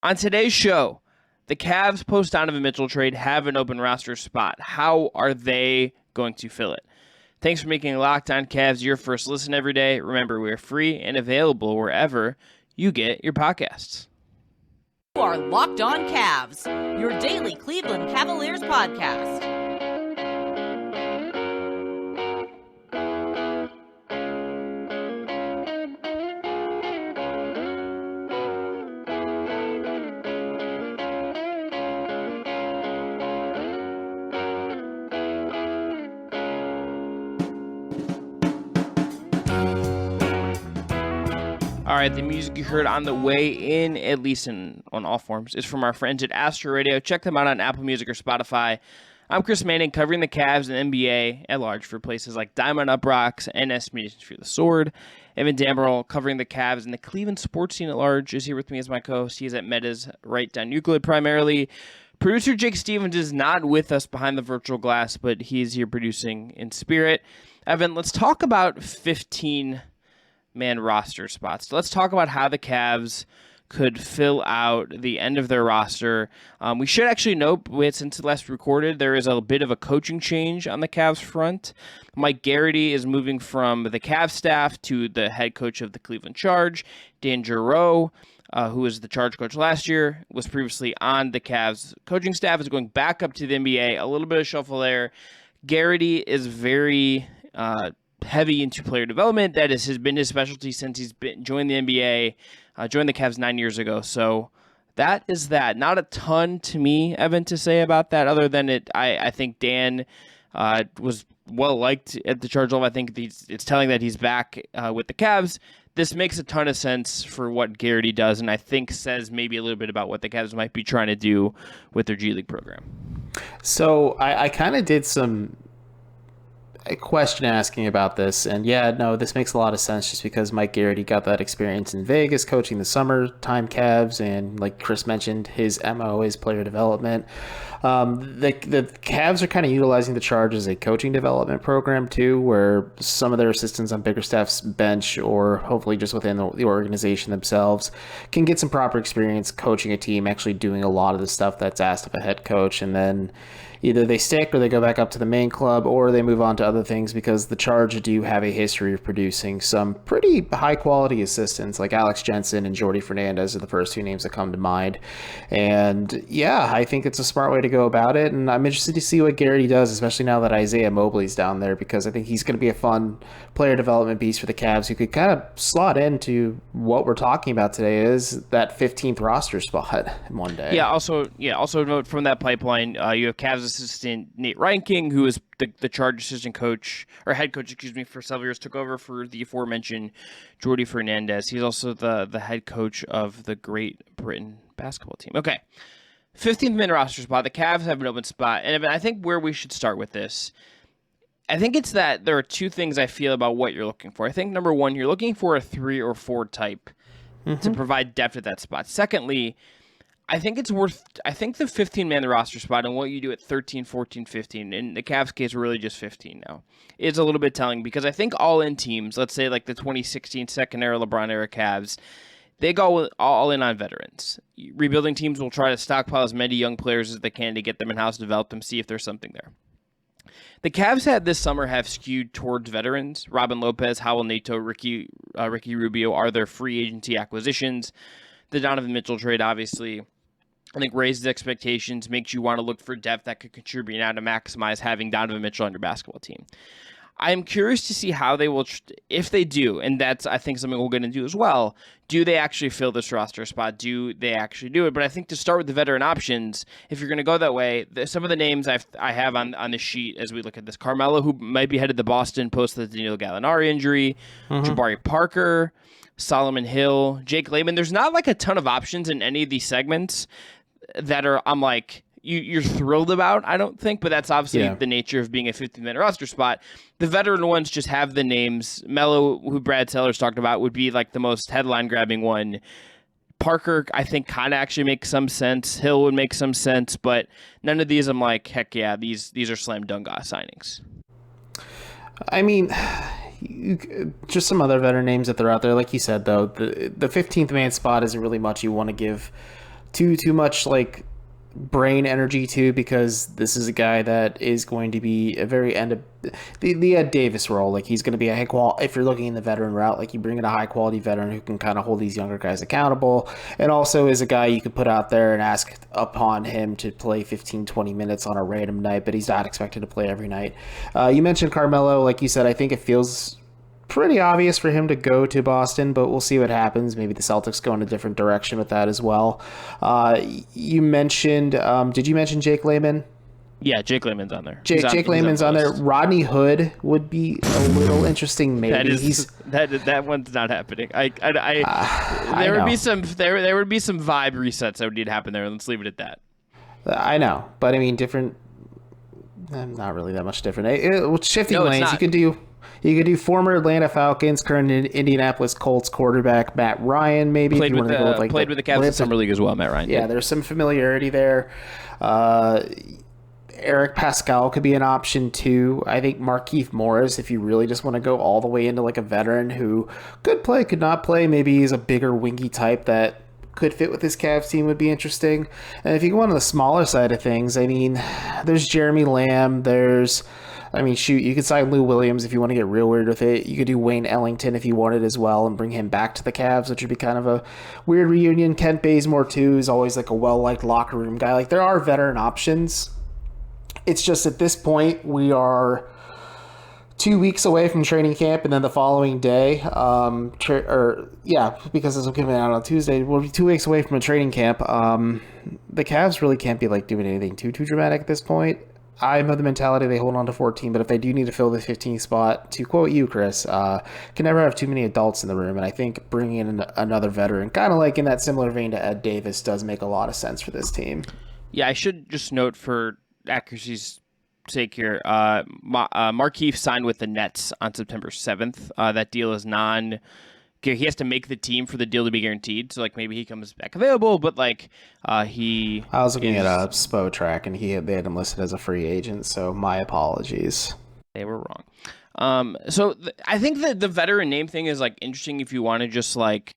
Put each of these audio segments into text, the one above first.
On today's show, the Cavs post-Donovan Mitchell trade have an open roster spot. How are they going to fill it? Thanks for making Locked On Cavs your first listen every day. Remember, we're free and available wherever you get your podcasts. You are Locked On Cavs, your daily Cleveland Cavaliers podcast. All right, the music you heard on the way in, at least on all forms, is from our friends at Astro Radio. Check them out on Apple Music or Spotify. I'm Chris Manning, covering the Cavs and NBA at large for places like Diamond UPROXX and Estimations for the Sword. Evan Dammarell, covering the Cavs and the Cleveland sports scene at large, is here with me as my co-host. He's at Meta's Right Down Euclid primarily. Producer Jake Stevens is not with us behind the virtual glass, but he's here producing in spirit. Evan, let's talk about 15 man roster spots. So let's talk about how the Cavs could fill out the end of their roster. We should actually note, since last recorded, there is a bit of a coaching change on the Cavs front. Mike Garrity is moving from the Cavs staff to the head coach of the Cleveland Charge. Dan Giroux, who was the Charge coach last year, was previously on the Cavs coaching staff, is going back up to the NBA. A little bit of shuffle there. Garrity is very heavy into player development. That has been his specialty since he's joined the NBA, joined the Cavs 9 years ago. So that is that. Not a ton to me, Evan, to say about that, other than I think Dan was well liked at the Charge level. I think it's telling that he's back with the Cavs. This makes a ton of sense for what Garrity does, and I think says maybe a little bit about what the Cavs might be trying to do with their G League program. So I kind of did a question asking about this, and this makes a lot of sense just because Mike Garrity got that experience in Vegas coaching the summertime Cavs, and like Chris mentioned, his MO is player development. The Cavs are kind of utilizing the Charge as a coaching development program too, where some of their assistants on bigger staff's bench or hopefully just within the organization themselves can get some proper experience coaching a team, actually doing a lot of the stuff that's asked of a head coach, and then either they stick or they go back up to the main club or they move on to other things, because the Charge do have a history of producing some pretty high quality assistants like Alex Jensen and Jordi Fernandez are the first two names that come to mind. And yeah, I think it's a smart way to go about it. And I'm interested to see what Garrity does, especially now that Isaiah Mobley's down there, because I think he's going to be a fun player development piece for the Cavs who could kind of slot into what we're talking about today, is that 15th roster spot in one day. Also note from that pipeline, you have Cavs assistant Nate Reinking, who is the Charge assistant coach, or head coach, for several years, took over for the aforementioned Jordi Fernandez. He's also the head coach of the Great Britain basketball team. Okay, 15th man roster spot. The Cavs have an open spot, and I think where we should start with this, I think it's that there are two things I feel about what you're looking for. I think number one, you're looking for a 3 or 4 type to provide depth at that spot. Secondly, I think the 15-man roster spot and what you do at 13, 14, 15, in the Cavs case, we're really just 15 now, is a little bit telling, because I think all-in teams, let's say like the 2016 second-era LeBron-era Cavs, they go all in on veterans. Rebuilding teams will try to stockpile as many young players as they can to get them in-house, develop them, see if there's something there. The Cavs this summer have skewed towards veterans. Robin Lopez, Howell Neto, Ricky Rubio are their free agency acquisitions. The Donovan Mitchell trade, obviously, I think raises expectations, makes you want to look for depth that could contribute now to maximize having Donovan Mitchell on your basketball team. I'm curious to see how they will, if they do, and that's, I think, something we're going to do as well. Do they actually fill this roster spot? Do they actually do it? But I think to start with the veteran options, if you're going to go that way, some of the names I have on the sheet as we look at this: Carmelo, who might be headed to Boston post the Danilo Gallinari injury, Jabari Parker, Solomon Hill, Jake Layman. There's not like a ton of options in any of these segments that I'm like, you're thrilled about, I don't think, but that's obviously the nature of being a 15-man roster spot. The veteran ones just have the names. Melo, who Brad Sellers talked about, would be like the most headline-grabbing one. Parker, I think, kind of actually makes some sense. Hill would make some sense, but none of these I'm like, heck yeah, these are slam dunk signings. I mean, just some other veteran names that they're out there. Like you said, though, the 15th man spot isn't really much you want to give too much like brain energy too, because this is a guy that is going to be a very end of the Ed Davis role. Like he's going to be a high quality, if you're looking in the veteran route, like you bring in a high quality veteran who can kind of hold these younger guys accountable, and also is a guy you could put out there and ask upon him to play 15-20 minutes on a random night, but he's not expected to play every night. You mentioned Carmelo. Like you said, I think it feels pretty obvious for him to go to Boston, but we'll see what happens. Maybe the Celtics go in a different direction with that as well. You mentioned, did you mention Jake Layman? Yeah, Jake Layman's on there. Jake Layman's on there. Rodney Hood would be a little interesting. Maybe that one's not happening. There would be some vibe resets that would need to happen there. Let's leave it at that. I know, but I mean, different. Not really that much different. Shifting lanes. You could do former Atlanta Falcons, current Indianapolis Colts quarterback Matt Ryan, maybe. Played with the Cavs in Summer League as well, Matt Ryan. Yeah, there's some familiarity there. Eric Pascal could be an option too. I think Markieff Morris, if you really just want to go all the way into like a veteran who could play, could not play, maybe he's a bigger wingy type that could fit with this Cavs team, would be interesting. And if you go on the smaller side of things, I mean, there's Jeremy Lamb, you could sign Lou Williams if you want to get real weird with it. You could do Wayne Ellington if you wanted as well and bring him back to the Cavs, which would be kind of a weird reunion. Kent Bazemore, too, is always like a well-liked locker room guy. Like, there are veteran options. It's just at this point, we are 2 weeks away from training camp, and then the following day, because this will come out on Tuesday, we'll be 2 weeks away from a training camp. The Cavs really can't be like doing anything too dramatic at this point. I'm of the mentality they hold on to 14, but if they do need to fill the 15th spot, to quote you, Chris, can never have too many adults in the room. And I think bringing in another veteran, kind of like in that similar vein to Ed Davis, does make a lot of sense for this team. Yeah, I should just note for accuracy's sake here, Markieff signed with the Nets on September 7th. That deal is he has to make the team for the deal to be guaranteed. So, like, maybe he comes back available, but, like, I was looking at a Spo track, and they had him listed as a free agent, so my apologies. They were wrong. I think that the veteran name thing is, like, interesting if you want to just, like,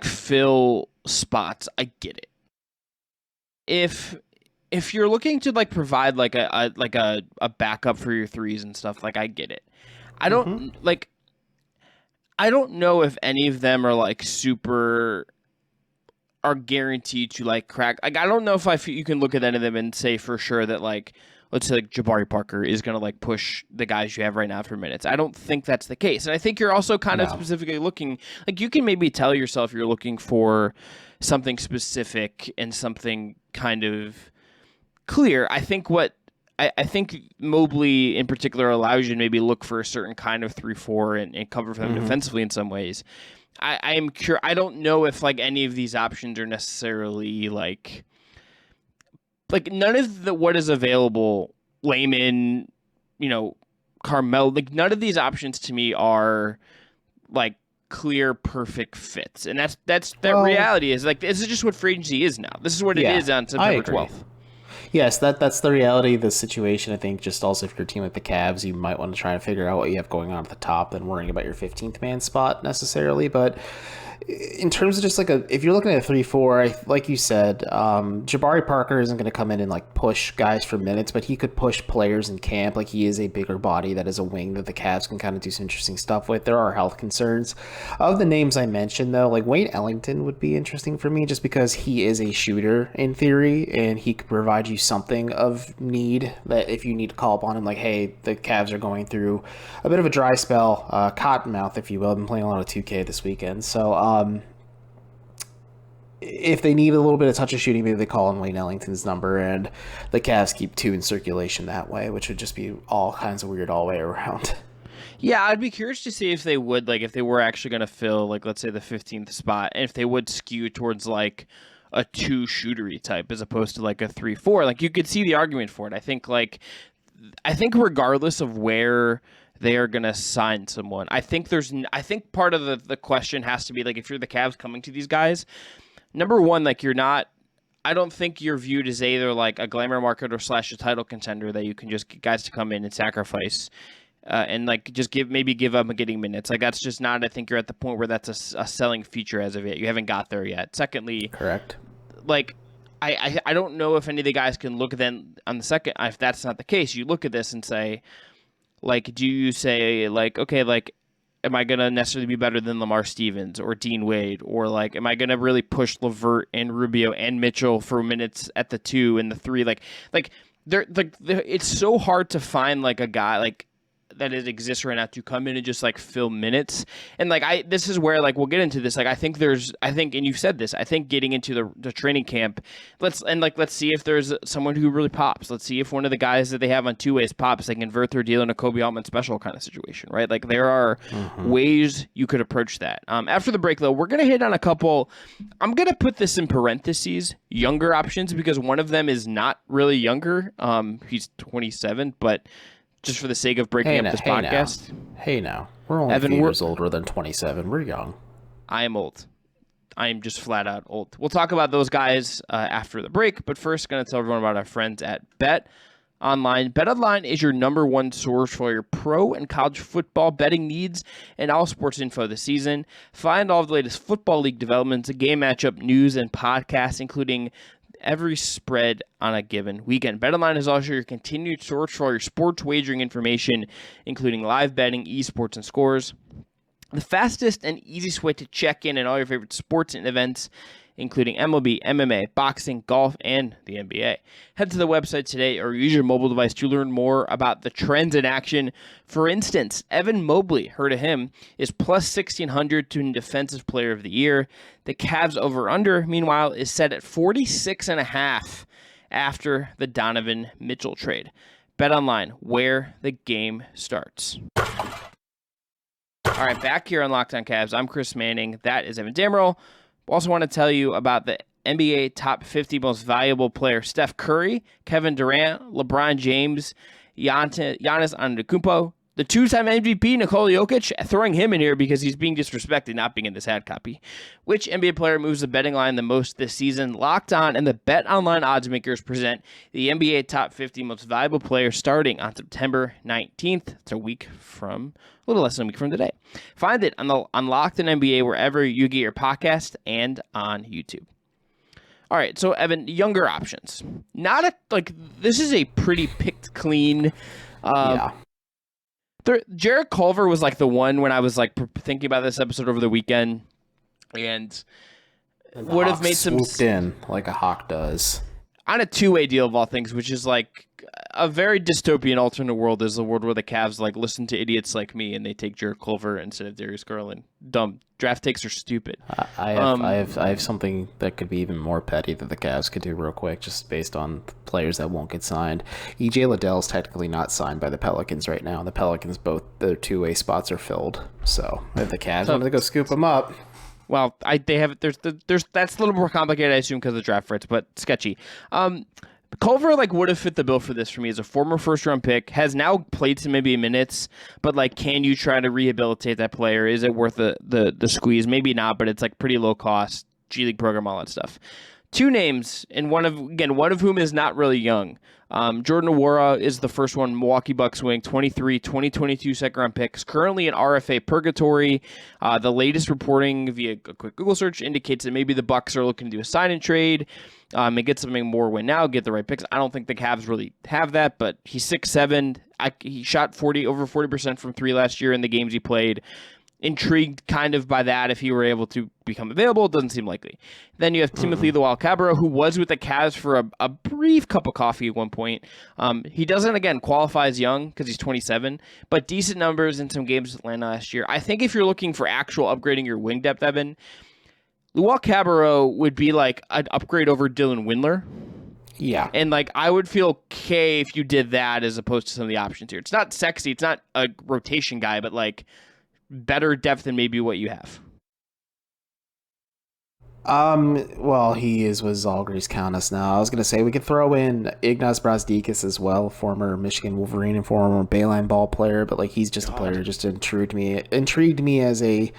fill spots. I get it. If you're looking to, like, provide, like, a backup for your threes and stuff, like, I get it. I don't, I don't know if any of them are like are guaranteed to like crack. Like, I don't know if you can look at any of them and say for sure that, like, let's say like Jabari Parker is going to like push the guys you have right now for minutes. I don't think that's the case. And I think you're also kind of specifically looking, like, you can maybe tell yourself you're looking for something specific and something kind of clear. I think Mobley in particular allows you to maybe look for a certain kind of 3-4 and cover for them defensively in some ways. I am curious. I don't know if like any of these options are necessarily like none of what is available, Layman, Carmel, like none of these options to me are like clear, perfect fits. And reality is like, this is just what free agency is now. This is what it is on September 12th. Yes, that's the reality of the situation. I think just also if you're a team like the Cavs, you might want to try to figure out what you have going on at the top than worrying about your 15th man spot necessarily. But in terms of just like if you're looking at a 3-4, like you said, Jabari Parker isn't going to come in and like push guys for minutes, but he could push players in camp. Like, he is a bigger body that is a wing that the Cavs can kind of do some interesting stuff with. There are health concerns. Of the names I mentioned, though, like Wayne Ellington would be interesting for me just because he is a shooter in theory, and he could provide you something of need that if you need to call upon him, like, hey, the Cavs are going through a bit of a dry spell, cottonmouth, if you will. I've been playing a lot of 2K this weekend, so if they need a little bit of touch of shooting, maybe they call on Wayne Ellington's number, and the Cavs keep 2 in circulation that way, which would just be all kinds of weird all the way around. Yeah, I'd be curious to see if they would, like, if they were actually going to fill, like, let's say the 15th spot, and if they would skew towards, like, a 2-shootery type as opposed to, like, a 3-4. Like, you could see the argument for it. I think regardless of where they are going to sign someone, I think part of the question has to be, like, if you're the Cavs coming to these guys, number one, like, I don't think you're viewed as either like a glamour market or / a title contender that you can just get guys to come in and sacrifice. and like just give up on getting minutes. Like that's just not. I think you're at the point where that's a selling feature as of yet. You haven't got there yet. Secondly, correct. Like I don't know if any of the guys can look then on the second. If that's not the case, you look at this and say, like, do you say like, okay, like, am I gonna necessarily be better than Lamar Stevens or Dean Wade, or like, am I gonna really push LeVert and Rubio and Mitchell for minutes at the 2 and the 3? Like it's so hard to find like a guy like that it exists right now to come in and just like fill minutes. And like this is where like we'll get into this. Like I think and you've said this, I think getting into the training camp, let's see if there's someone who really pops. Let's see if one of the guys that they have on 2 ways pops. They convert their deal in a Kobe Altman special kind of situation, right? Like there are ways you could approach that. After the break though, we're gonna hit on a couple. I'm gonna put this in parentheses, younger options, because one of them is not really younger. He's 27, but just for the sake of breaking up this podcast. Hey now. We're only Evan, a few years older than 27. We're young. I am old. I am just flat out old. We'll talk about those guys after the break, but first, going to tell everyone about our friends at BetOnline. BetOnline is your number one source for your pro and college football betting needs and all sports info this season. Find all of the latest football league developments, game matchup news, and podcasts, including every spread on a given weekend. BetOnline is also your continued source for all your sports wagering information, including live betting, esports, and scores. The fastest and easiest way to check in on all your favorite sports and events, including MLB, MMA, boxing, golf, and the NBA. Head to the website today or use your mobile device to learn more about the trends in action. For instance, Evan Mobley, heard of him, is plus 1,600 to Defensive Player of the Year. The Cavs over-under, meanwhile, is set at 46.5 after the Donovan Mitchell trade. BetOnline, where the game starts. All right, back here on Locked On Cavs, I'm Chris Manning. That is Evan Dammarell. Also want to tell you about the NBA top 50 most valuable player, Steph Curry, Kevin Durant, LeBron James, Giannis Antetokounmpo, the two-time MVP, Nikola Jokic, throwing him in here because he's being disrespected, not being in this ad copy. Which NBA player moves the betting line the most this season? Locked On and the BetOnline odds makers present the NBA top 50 most valuable players starting on September 19th. It's a little less than a week from today. Find it on Locked On NBA wherever you get your podcast and on YouTube. All right, so Evan, younger options. This is a pretty picked clean. Yeah. Jarrett Culver was like the one when I was like thinking about this episode over the weekend, and would have made some swooped in like a hawk does on a 2-way deal of all things, which is like a very dystopian alternate world. Is the world where the Cavs like listen to idiots like me and they take Jarrett Culver instead of Darius Garland. Dumb draft takes are stupid. I have something that could be even more petty that the Cavs could do real quick, just based on players that won't get signed. EJ Liddell is technically not signed by the Pelicans right now. The Pelicans, both their 2-way spots are filled. So if the Cavs wanted to go scoop them up. Well, they have there's that's a little more complicated, I assume, because of the draft rights, but sketchy. Culver would have fit the bill for this for me as a former first-round pick, has now played some maybe minutes, but can you try to rehabilitate that player? Is it worth the squeeze? Maybe not, but it's pretty low cost, G League program, all that stuff. 2 names, and one of whom is not really young. Jordan Nwora is the first one, Milwaukee Bucks wing, 23, 2022 second-round picks, currently in RFA purgatory. The latest reporting via a quick Google search indicates that maybe the Bucks are looking to do a sign-and-trade and get something more win now, get the right picks. I don't think the Cavs really have that, but he's 6'7". He shot over 40% from 3 last year in the games he played. Intrigued kind of by that if he were able to become available. It doesn't seem likely. Then you have Timothy the Wild Cabarro, who was with the Cavs for a brief cup of coffee at one point. He doesn't, again, qualify as young because he's 27, but decent numbers in some games with Atlanta last year. I think if you're looking for actual upgrading your wing depth, Evan, Luol Cabarro would be an upgrade over Dylan Windler. Yeah. And I would feel okay if you did that as opposed to some of the options here. It's not sexy. It's not a rotation guy, but better depth than maybe what you have. Well, he is with Zalgiris Kaunas now. I was going to say we could throw in Ignaz Brazdeikis as well, former Michigan Wolverine and former Bayline ball player, but he's just a player who just intrigued me as a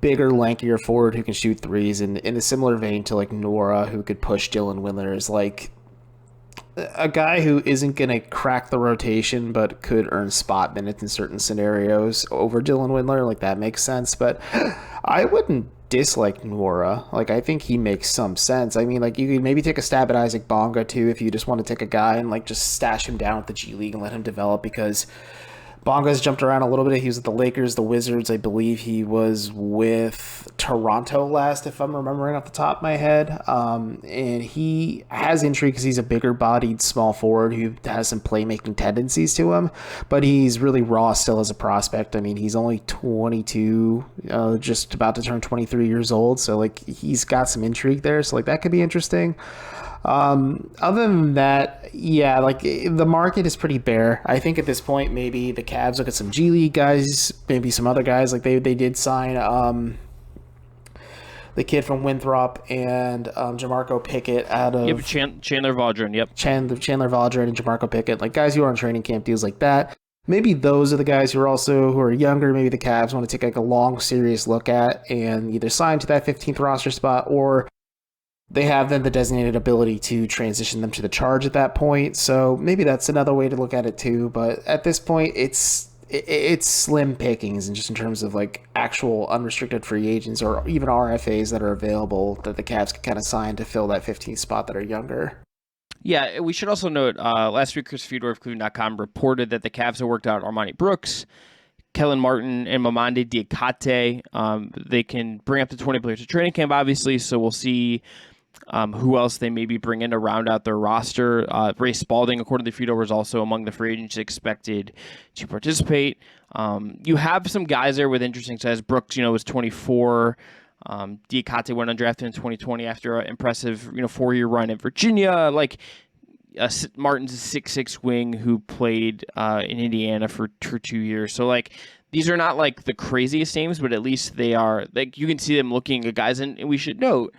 bigger, lankier forward who can shoot threes, and in a similar vein to Nwora, who could push Dylan Windler. Is a guy who isn't going to crack the rotation but could earn spot minutes in certain scenarios over Dylan Windler, like that makes sense. But I wouldn't dislike Nwora. Like, I think he makes some sense. I mean, like, you could maybe take a stab at Isaac Bonga too if you just want to take a guy and like just stash him down with the G League and let him develop, because Bonga's jumped around a little bit. He was with the Lakers, the Wizards. I believe he was with Toronto last, if I'm remembering off the top of my head. And he has intrigue because he's a bigger-bodied small forward who has some playmaking tendencies to him. But he's really raw still as a prospect. I mean, he's only 22, just about to turn 23 years old. So, like, he's got some intrigue there. So, like, that could be interesting. Other than that, yeah, like the market is pretty bare. I think at this point, maybe the Cavs look at some G League guys, maybe some other guys. Like they did sign the kid from Winthrop and Jamarco Pickett out of Chandler Vaudrin. Yep, Chandler Vaudrin and Jamarco Pickett, like guys who are on training camp deals like that. Maybe those are the guys who are younger. Maybe the Cavs want to take like a long, serious look at and either sign to that 15th roster spot, or they have then the designated ability to transition them to the charge at that point. So maybe that's another way to look at it too. But at this point, it's slim pickings, and just in terms of like actual unrestricted free agents or even RFAs that are available that the Cavs can kind of sign to fill that 15th spot that are younger. Yeah, we should also note last week Chris Fedor of Cleveland.com reported that the Cavs have worked out Armani Brooks, Kellen Martin, and Mamadi Diakate. They can bring up to 20 players to training camp, obviously, so we'll see who else they maybe bring in to round out their roster. Ray Spalding, according to Fedor, was also among the free agents expected to participate. You have some guys there with interesting size. Brooks, was 24. Diakate went undrafted in 2020 after an impressive, 4-year run at Virginia. Like Martin's a 6'6" wing who played in Indiana for 2 years. So like these are not like the craziest names, but at least they are like you can see them looking at guys, and we should note,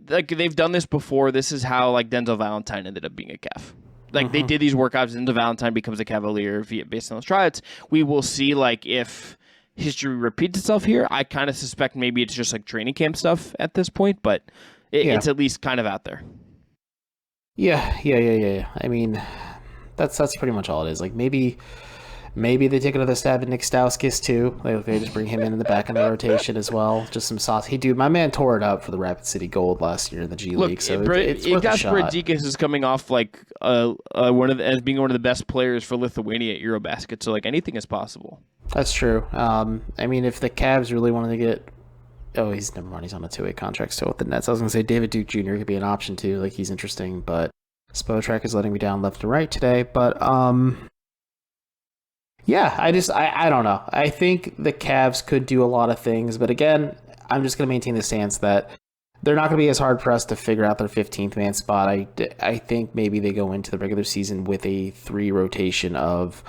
like they've done this before. This is how like Denzel Valentine ended up being a Cav. Like they did these workouts, and Denzel Valentine becomes a Cavalier based on those tryouts. We will see like if history repeats itself here. I kind of suspect maybe it's just like training camp stuff at this point, but it's at least kind of out there. Yeah. I mean, that's pretty much all it is. Like maybe they take another stab at Nick Stauskas too. Like they just bring him in the back of the rotation as well. Just some sauce. My man tore it up for the Rapid City Gold last year in the G League. So it's worth a shot. Bradikas is coming off like as being one of the best players for Lithuania at Eurobasket. So like anything is possible. That's true. I mean, if the Cavs really wanted to get, never mind. He's on a 2-way contract still with the Nets. I was gonna say David Duke Jr. could be an option too. Like he's interesting, but Spotrac is letting me down left and right today. But yeah, I don't know. I think the Cavs could do a lot of things, but again, I'm just going to maintain the stance that they're not going to be as hard pressed to figure out their 15th man spot. I think maybe they go into the regular season with a 3 rotation of,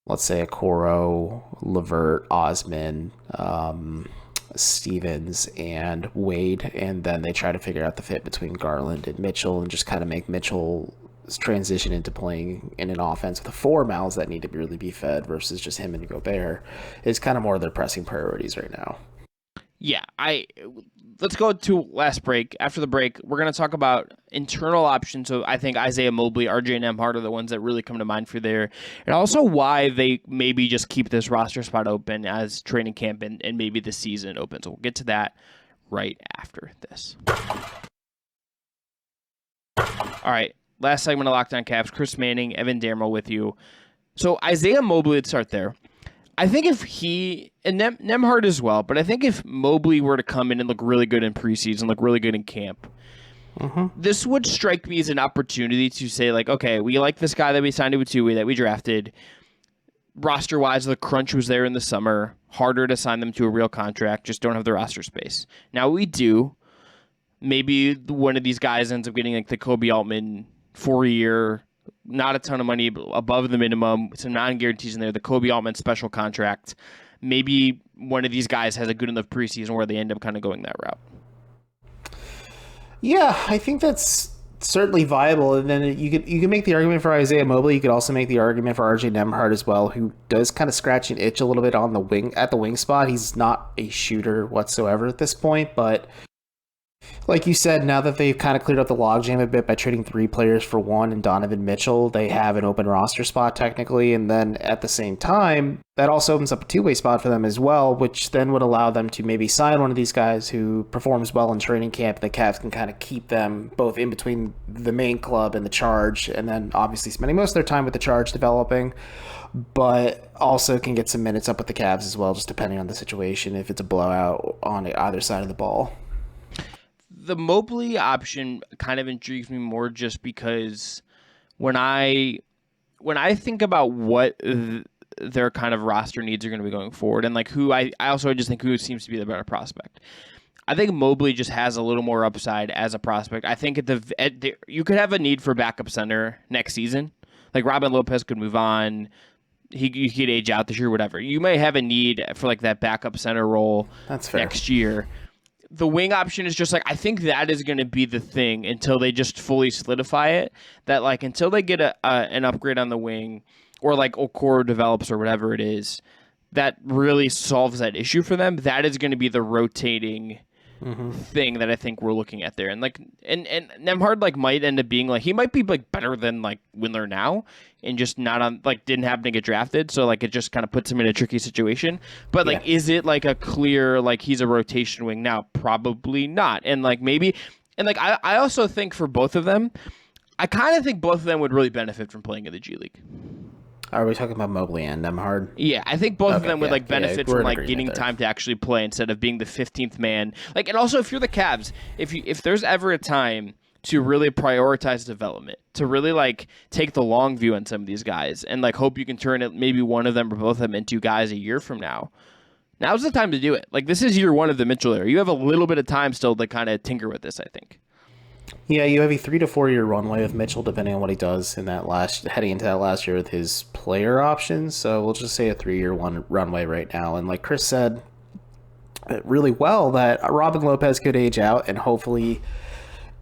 let's say, Okoro, Levert, Osman, Stevens, and Wade, and then they try to figure out the fit between Garland and Mitchell and just kind of make Mitchell transition into playing in an offense with the 4 mouths that need to really be fed versus just him and Gobert is kind of more of their pressing priorities right now. Yeah, let's go to last break. After the break, we're going to talk about internal options. So I think Isaiah Mobley, RJ Nembhard are the ones that really come to mind for there. And also why they maybe just keep this roster spot open as training camp and maybe the season opens. So we'll get to that right after this. All right. Last segment of Locked On Cavs, Chris Manning, Evan Dammarell with you. So Isaiah Mobley, let's start there. I think if he, and Nembhard as well, but I think if Mobley were to come in and look really good in preseason, look really good in camp, this would strike me as an opportunity to say, like, okay, we like this guy that we signed to a 2-way that we drafted. Roster-wise, the crunch was there in the summer. Harder to sign them to a real contract, just don't have the roster space. Now we do. Maybe one of these guys ends up getting like the Kobe Altman 4-year, not a ton of money, above the minimum, some non-guarantees in there, the Kobe Altman special contract. Maybe one of these guys has a good enough preseason where they end up kind of going that route. Yeah, I think that's certainly viable. And then you can make the argument for Isaiah Mobley. You could also make the argument for RJ Nembhard as well, who does kind of scratch an itch a little bit on the wing, at the wing spot. He's not a shooter whatsoever at this point, but Like you said, now that they've kind of cleared up the logjam a bit by trading 3 players for 1 and Donovan Mitchell, they have an open roster spot technically. And then at the same time, that also opens up a two-way spot for them as well, which then would allow them to maybe sign one of these guys who performs well in training camp. The Cavs can kind of keep them both in between the main club and the Charge, and then obviously spending most of their time with the Charge developing, but also can get some minutes up with the Cavs as well, just depending on the situation, if it's a blowout on either side of the ball. The Mobley option kind of intrigues me more just because when I think about what their kind of roster needs are going to be going forward, and like who I also just think who seems to be the better prospect. I think Mobley just has a little more upside as a prospect. I think you could have a need for backup center next season. Like Robin Lopez could move on. He could age out this year, whatever. You may have a need for like that backup center role next year. The wing option is just like, I think that is going to be the thing until they just fully solidify it. That like until they get an upgrade on the wing, or like Okoro develops or whatever it is, that really solves that issue for them. That is going to be the rotating thing that I think we're looking at there. And like and Nemhard like might end up being like, he might be like better than like Windler now, and just not on like didn't happen to get drafted, so like it just kind of puts him in a tricky situation. But like is it like a clear like he's a rotation wing now? Probably not. And like maybe, and like I also think for both of them, I kind of think both of them would really benefit from playing in the G League. Are we talking about Mobley and Nemhard? Yeah, I think both of them would like benefit from like getting time to actually play instead of being the 15th man. Like, and also if you're the Cavs, if there's ever a time to really prioritize development, to really like take the long view on some of these guys, and like hope you can turn it maybe one of them or both of them into guys a year from now. Now's the time to do it. Like this is year 1 of the Mitchell era. You have a little bit of time still to kind of tinker with this, I think. Yeah, you have a 3 to 4 year runway with Mitchell, depending on what he does in that heading into that last year with his player options. So we'll just say a 3-year runway right now. And like Chris said really well, that Robin Lopez could age out, and hopefully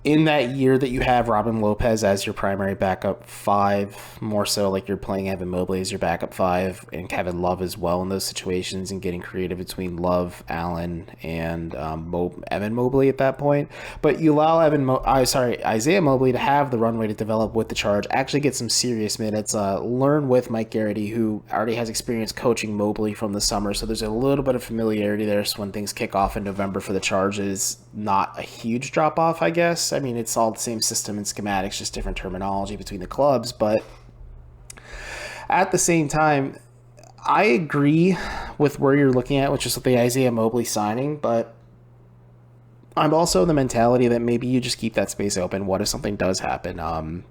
in that year that you have Robin Lopez as your primary backup 5, more so like you're playing Evan Mobley as your backup 5, and Kevin Love as well in those situations, and getting creative between Love, Allen, and Evan Mobley at that point. But you allow Isaiah Mobley to have the runway to develop with the Charge, actually get some serious minutes, learn with Mike Garrity, who already has experience coaching Mobley from the summer, so there's a little bit of familiarity there. So when things kick off in November for the Charge, is not a huge drop off, I guess. I mean, it's all the same system and schematics, just different terminology between the clubs. But at the same time, I agree with where you're looking at, which is with the Isaiah Mobley signing. But I'm also in the mentality that maybe you just keep that space open. What if something does happen?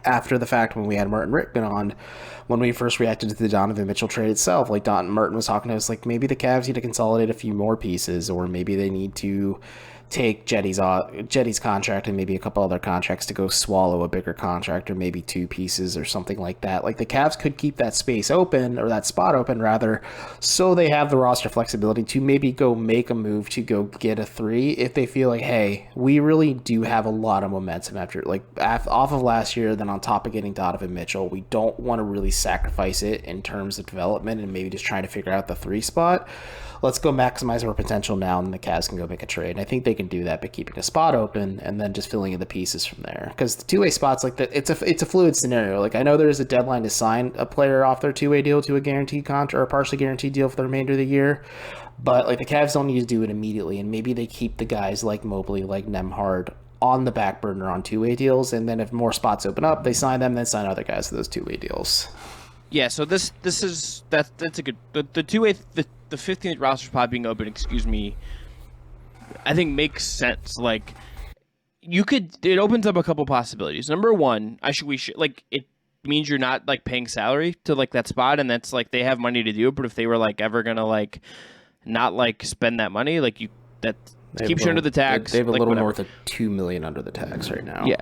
After the fact, when we had Merton Rickman on, when we first reacted to the Donovan Mitchell trade itself, like Merton was talking to us, like maybe the Cavs need to consolidate a few more pieces, or maybe they need to take Jetty's contract and maybe a couple other contracts to go swallow a bigger contract, or maybe 2 pieces or something like that. Like the Cavs could keep that space open, or that spot open rather, so they have the roster flexibility to maybe go make a move to go get a 3 if they feel like, hey, we really do have a lot of momentum after like off of last year, then on top of getting Donovan Mitchell, we don't want to really sacrifice it in terms of development and maybe just trying to figure out the 3 spot. Let's go maximize our potential now, and the Cavs can go make a trade. And I think they can do that by keeping a spot open and then just filling in the pieces from there. Because the 2-way spots, like it's a fluid scenario. Like I know there is a deadline to sign a player off their 2-way deal to a guaranteed contract or a partially guaranteed deal for the remainder of the year. But like the Cavs don't need to do it immediately, and maybe they keep the guys like Mobley, like Nemhard on the back burner on 2-way deals, and then if more spots open up, they sign them, then sign other guys to those 2-way deals. Yeah, so that's a good the 2-way the 15th roster spot being open, I think makes sense. Like it opens up a couple possibilities. Number one, it means you're not like paying salary to like that spot, and that's like they have money to do it. But if they were like ever gonna like not like spend that money, like keeps you under the tax. They have a like, little whatever. north of $2 million under the tax right now. Yeah.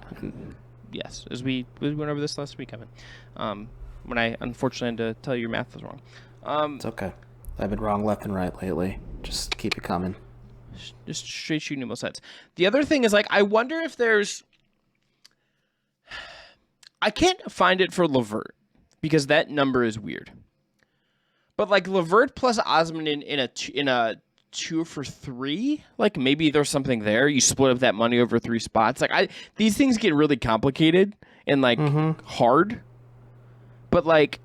Yes, as we went over this last week, Evan. When I unfortunately had to tell you your math was wrong. It's okay. I've been wrong left and right lately. Just keep it coming. Just straight shooting both sides. The other thing is, like, I wonder if there's... I can't find it for LeVert, because that number is weird. But, like, LeVert plus Osman in a 2 for 3. Like maybe there's something there. You split up that money over 3 spots. Like these things get really complicated and like hard. But like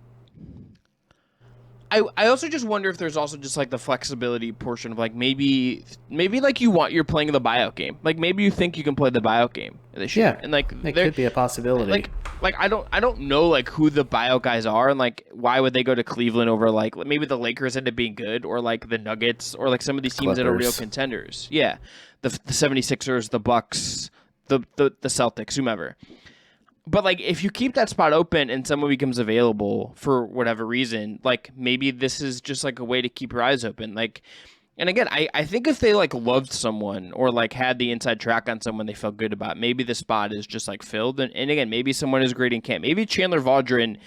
I also just wonder if there's also just like the flexibility portion of like maybe like you're playing the buyout game. Like maybe you think you can play the buyout game this year. And like it could be a possibility. Like I don't know like who the buyout guys are and like why would they go to Cleveland over like maybe the Lakers end up being good or like the Nuggets or like some of these teams that are real contenders. Yeah. The 76ers, the Bucks, the Celtics, whomever. But, like, if you keep that spot open and someone becomes available for whatever reason, like, maybe this is just, like, a way to keep your eyes open. Like, and again, I think if they, like, loved someone or, like, had the inside track on someone they felt good about, maybe the spot is just, like, filled. And again, maybe someone is great in camp. Maybe Chandler Vaudrin,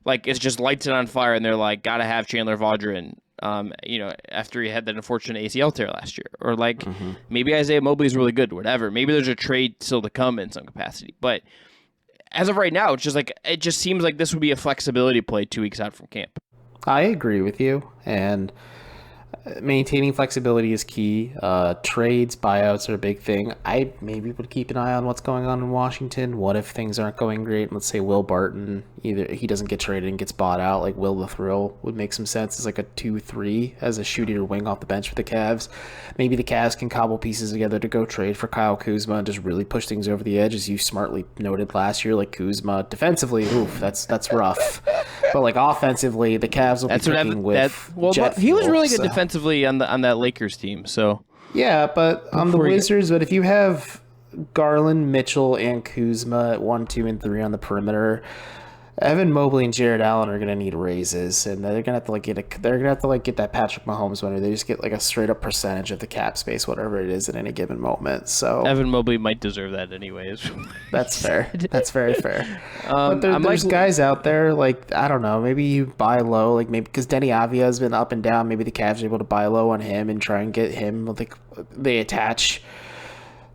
like, is just lights it on fire and they're like, gotta have Chandler Vaudrin, after he had that unfortunate ACL tear last year. Or, like, maybe Isaiah Mobley is really good, whatever. Maybe there's a trade still to come in some capacity. But as of right now, it's just like it just seems like this would be a flexibility play 2 weeks out from camp. I agree with you, and maintaining flexibility is key. Trades, buyouts are a big thing. I maybe would keep an eye on what's going on in Washington. What if things aren't going great? Let's say Will Barton, either he doesn't get traded and gets bought out, like Will the Thrill would make some sense as like a 2-3 as a shooter wing off the bench for the Cavs. Maybe the Cavs can cobble pieces together to go trade for Kyle Kuzma and just really push things over the edge, as you smartly noted last year. Like Kuzma defensively, that's rough. But like offensively, the Cavs will be cooking with jet he was really good so. Defensively on that Lakers team. So yeah, but on the Wizards, but if you have Garland, Mitchell, and Kuzma at 1, 2, and 3 on the perimeter, Evan Mobley and Jared Allen are gonna need raises, and they're gonna have to get that Patrick Mahomes winner. They just get like a straight up percentage of the cap space, whatever it is at any given moment. So Evan Mobley might deserve that anyways. That's fair. That's very fair. But there's guys out there like I don't know. Maybe you buy low, like maybe because Denny Avia has been up and down. Maybe the Cavs are able to buy low on him and try and get him. Like they attach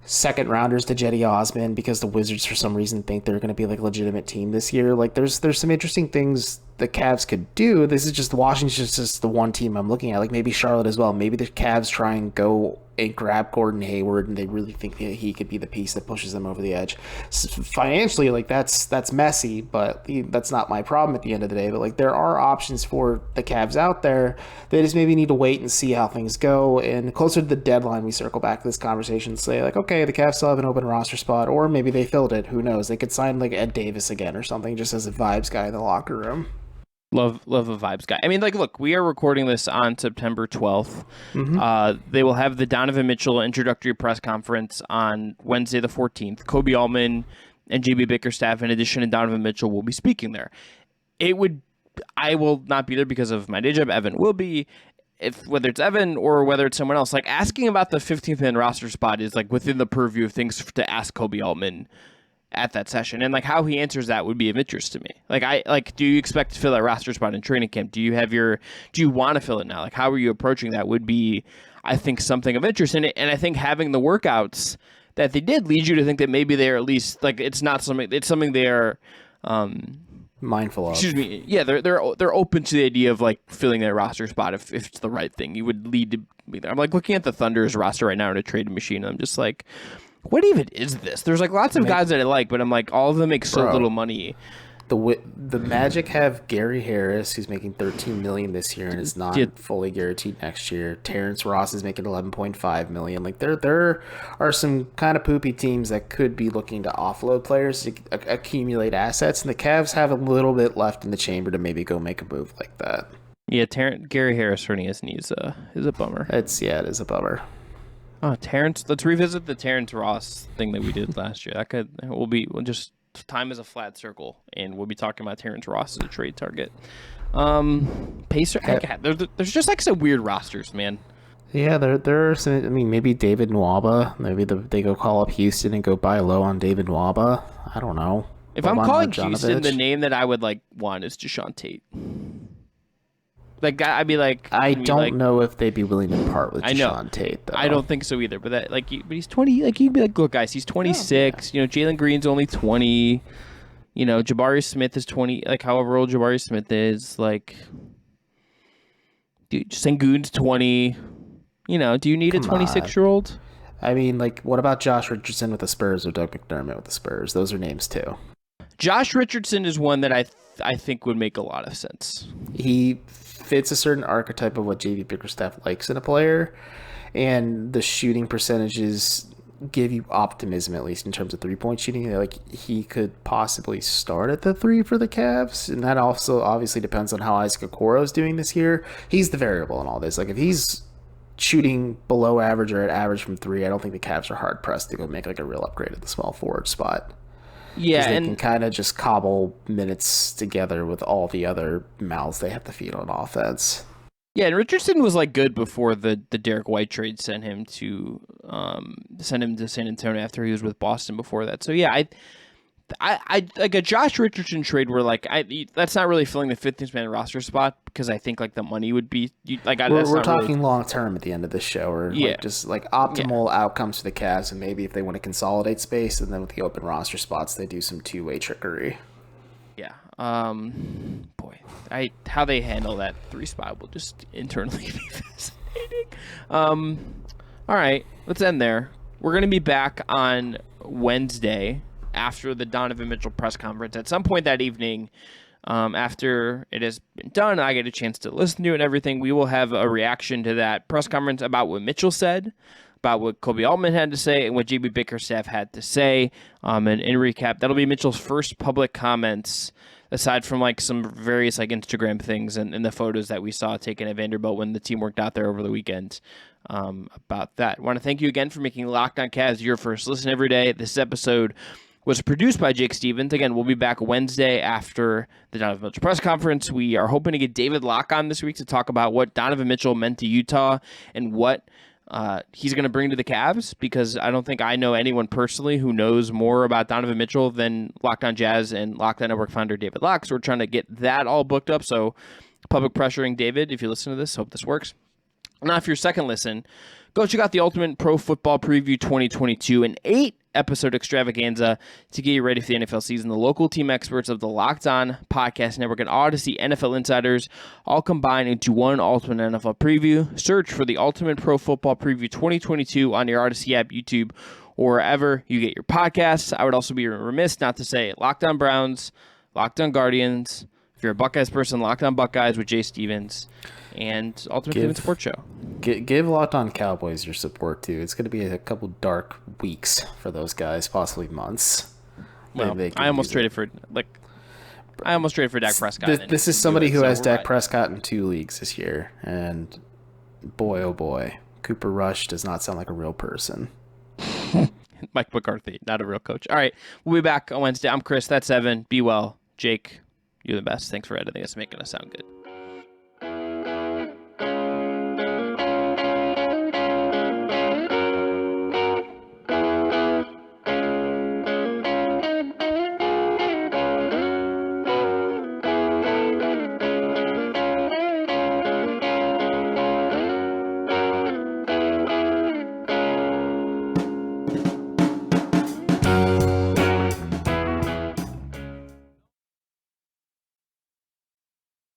second rounders to Jetty Osman because the Wizards for some reason think they're going to be like a legitimate team this year. Like there's some interesting things the Cavs could do. This is just Washington's just the one team I'm looking at. Like maybe Charlotte as well. Maybe the Cavs try and go and grab Gordon Hayward and they really think that he could be the piece that pushes them over the edge. Financially, like that's messy, but that's not my problem at the end of the day. But like there are options for the Cavs out there. They just maybe need to wait and see how things go. And closer to the deadline, we circle back to this conversation and say like, okay, the Cavs still have an open roster spot, or maybe they filled it. Who knows? They could sign like Ed Davis again or something, just as a vibes guy in the locker room. Love a vibes guy. I mean, like, look, we are recording this on September 12th. They will have the Donovan Mitchell introductory press conference on Wednesday the 14th. Kobe Allman and JB Bickerstaff, in addition to Donovan Mitchell, will be speaking there. I will not be there because of my day job. Evan will be. Whether it's Evan or whether it's someone else, like asking about the 15th man roster spot is like within the purview of things to ask Kobe Allman at that session, and like how he answers that would be of interest to me. Like, do you expect to fill that roster spot in training camp? Do you want to fill it now? Like, how are you approaching that would be, I think, something of interest in it. And I think having the workouts that they did leads you to think that maybe they're at least like it's something they're mindful of. Excuse me. Yeah, they're open to the idea of like filling their roster spot if it's the right thing. You would lead to be there. I'm like looking at the Thunder's roster right now in a trade machine. And I'm just like, what even is this? There's like lots of guys that I like, but I'm like, all of them make so little money. The Magic have Gary Harris, who's making $13 million this year and is not fully guaranteed next year. Terrence Ross is making $11.5 million. Like there are some kind of poopy teams that could be looking to offload players to accumulate assets, and the Cavs have a little bit left in the chamber to maybe go make a move like that. Yeah, Gary Harris hurting his knees is a bummer. It is a bummer. Oh, Terrence! Let's revisit the Terrence Ross thing that we did last year. Time is a flat circle, and we'll be talking about Terrence Ross as a trade target. Pacer, there's just like some weird rosters, man. Yeah, there are some. I mean, maybe David Nwaba. Maybe they go call up Houston and go buy low on David Nwaba. I don't know. If I'm calling Houston, the name that I would like want is Deshaun Tate. Like I'd be like, I don't know if they'd be willing to part with Deshaun Tate, though. I don't think so either. But but he's 20. Like you'd be like, look, guys, he's 26. You know, Jalen Green's only 20. You know, Jabari Smith is 20. Like however old Jabari Smith is, like, dude, Sengun's 20. You know, do you need a 26-year-old? I mean, like, what about Josh Richardson with the Spurs or Doug McDermott with the Spurs? Those are names too. Josh Richardson is one that I think would make a lot of sense. He fits a certain archetype of what JV Bickerstaff likes in a player, and the shooting percentages give you optimism, at least in terms of three-point shooting. Like, he could possibly start at the 3 for the Cavs, and that also obviously depends on how Isaac Okoro is doing this year. He's the variable in all this. Like, if he's shooting below average or at average from 3, I don't think the Cavs are hard-pressed to go make like a real upgrade at the small forward spot. Yeah, they can kind of just cobble minutes together with all the other mouths they have to feed on offense. Yeah, and Richardson was like good before the Derek White trade sent him to San Antonio after he was with Boston before that. So yeah, I like a Josh Richardson trade where like that's not really filling the 15th man roster spot because I think like the money would be we're talking really long term at the end of this show, or yeah, like just like optimal outcomes for the Cavs, and maybe if they want to consolidate space, and then with the open roster spots, they do some two-way trickery. Yeah. Boy, how they handle that 3 spot will just internally be fascinating. All right, let's end there. We're gonna be back on Wednesday after the Donovan Mitchell press conference. At some point that evening, after it has been done, I get a chance to listen to it and everything. We will have a reaction to that press conference about what Mitchell said, about what Kobe Altman had to say, and what JB Bickerstaff had to say. And in recap, that'll be Mitchell's first public comments, aside from like some various like Instagram things and the photos that we saw taken at Vanderbilt when the team worked out there over the weekend. About that, I want to thank you again for making Locked On Cavs your first listen every day. This episode was produced by Jake Stevens. Again, we'll be back Wednesday after the Donovan Mitchell press conference. We are hoping to get David Locke on this week to talk about what Donovan Mitchell meant to Utah and what he's going to bring to the Cavs, because I don't think I know anyone personally who knows more about Donovan Mitchell than Locked On Jazz and Locked On Network founder David Locke. So we're trying to get that all booked up. So public pressuring David, if you listen to this, hope this works. Now, if your second listen, go check out the Ultimate Pro Football Preview 2022, an 8-episode extravaganza to get you ready for the NFL season. The local team experts of the Locked On Podcast Network and Odyssey NFL Insiders all combine into one Ultimate NFL Preview. Search for the Ultimate Pro Football Preview 2022 on your Odyssey app, YouTube, or wherever you get your podcasts. I would also be remiss not to say Locked On Browns, Locked On Guardians. If you're a Buckeyes person, Locked On Buckeyes with Jay Stevens, and Ultimate Human Sports Show. Give Locked On Cowboys your support, too. It's going to be a couple dark weeks for those guys, possibly months. Well, I almost traded for Dak Prescott. This is somebody who has Dak Prescott in 2 leagues this year, and boy, oh boy, Cooper Rush does not sound like a real person. Mike McCarthy, not a real coach. All right, we'll be back on Wednesday. I'm Chris. That's Evan. Be well. Jake, you're the best. Thanks for editing us, making us sound good.